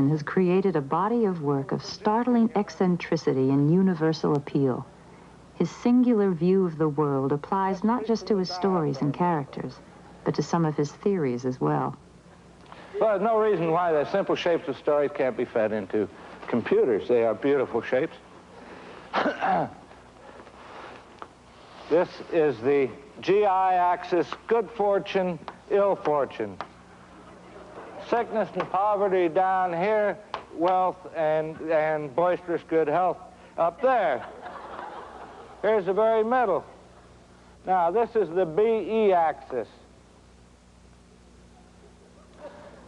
has created a body of work of startling eccentricity and universal appeal. His singular view of the world applies not just to his stories and characters, but to some of his theories as well. Well, there's no reason why the simple shapes of stories can't be fed into computers. They are beautiful shapes. This is the GI axis, good fortune, ill fortune. Sickness and poverty down here, wealth and boisterous good health up there. Here's the very middle. Now, this is the BE axis.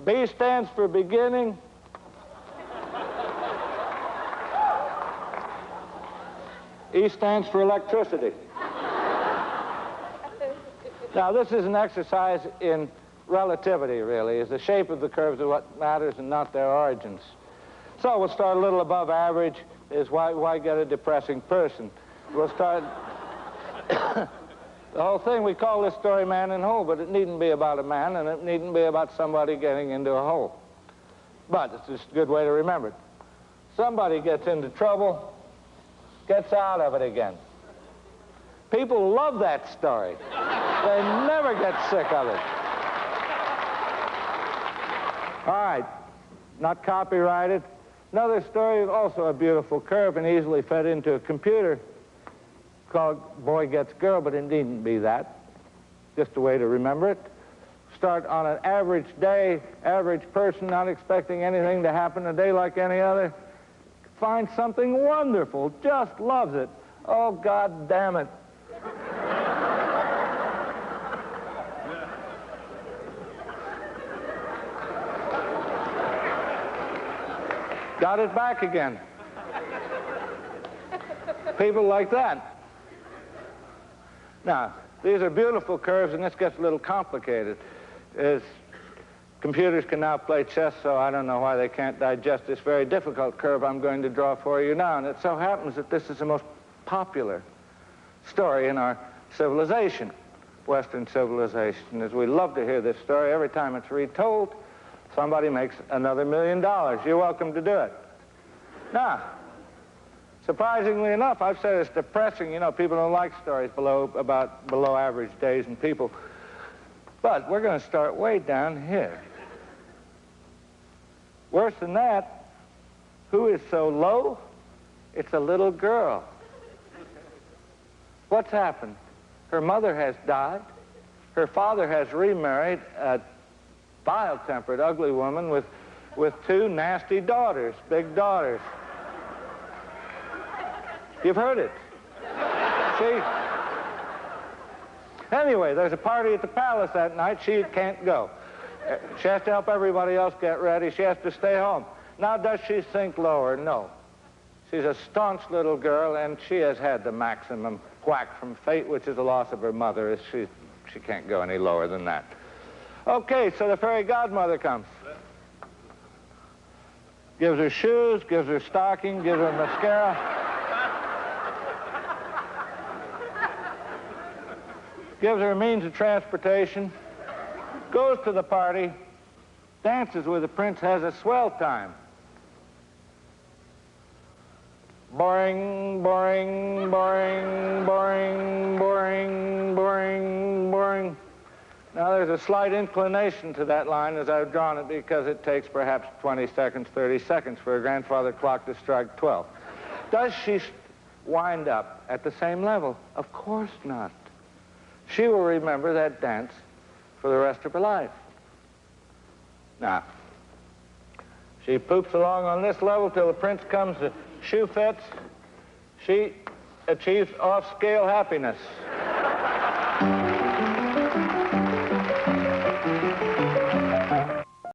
B stands for beginning. E stands for electricity. Now, this is an exercise in relativity, really. Is the shape of the curves are what matters and not their origins. So we'll start a little above average. Is why get a depressing person? We'll start... The whole thing, we call this story Man in Hole, but it needn't be about a man, and it needn't be about somebody getting into a hole. But it's just a good way to remember it. Somebody gets into trouble, gets out of it again. People love that story. They never get sick of it. All right, not copyrighted. Another story, also a beautiful curve and easily fed into a computer, called Boy Gets Girl, but it needn't be that. Just a way to remember it. Start on an average day, average person, not expecting anything to happen a day like any other. Find something wonderful, just loves it. Oh, God damn it. Got it back again. People like that. Now, these are beautiful curves, and this gets a little complicated. Computers can now play chess, so I don't know why they can't digest this very difficult curve I'm going to draw for you now. And it so happens that this is the most popular story in our civilization, Western civilization. As we love to hear this story, every time it's retold, somebody makes another $1 million. You're welcome to do it. Now, surprisingly enough, I've said it's depressing. You know, people don't like stories about below average days and people. But we're going to start way down here. Worse than that, who is so low? It's a little girl. What's happened? Her mother has died. Her father has remarried a vile-tempered, ugly woman with two nasty daughters, big daughters. You've heard it. See? Anyway, there's a party at the palace that night. She can't go. She has to help everybody else get ready. She has to stay home. Now, does she sink lower? No. She's a staunch little girl, and she has had the maximum whack from fate, which is the loss of her mother. She can't go any lower than that. Okay, so the fairy godmother comes. Gives her shoes, gives her stocking, gives her mascara. Gives her a means of transportation, goes to the party, dances with the prince, has a swell time. Boring, boring, boring, boring, boring, boring, boring. Now, there's a slight inclination to that line as I've drawn it because it takes perhaps 20 seconds, 30 seconds for a grandfather clock to strike 12. Does she wind up at the same level? Of course not. She will remember that dance for the rest of her life. Now, she poops along on this level till the prince comes, the shoe fits. She achieves off-scale happiness.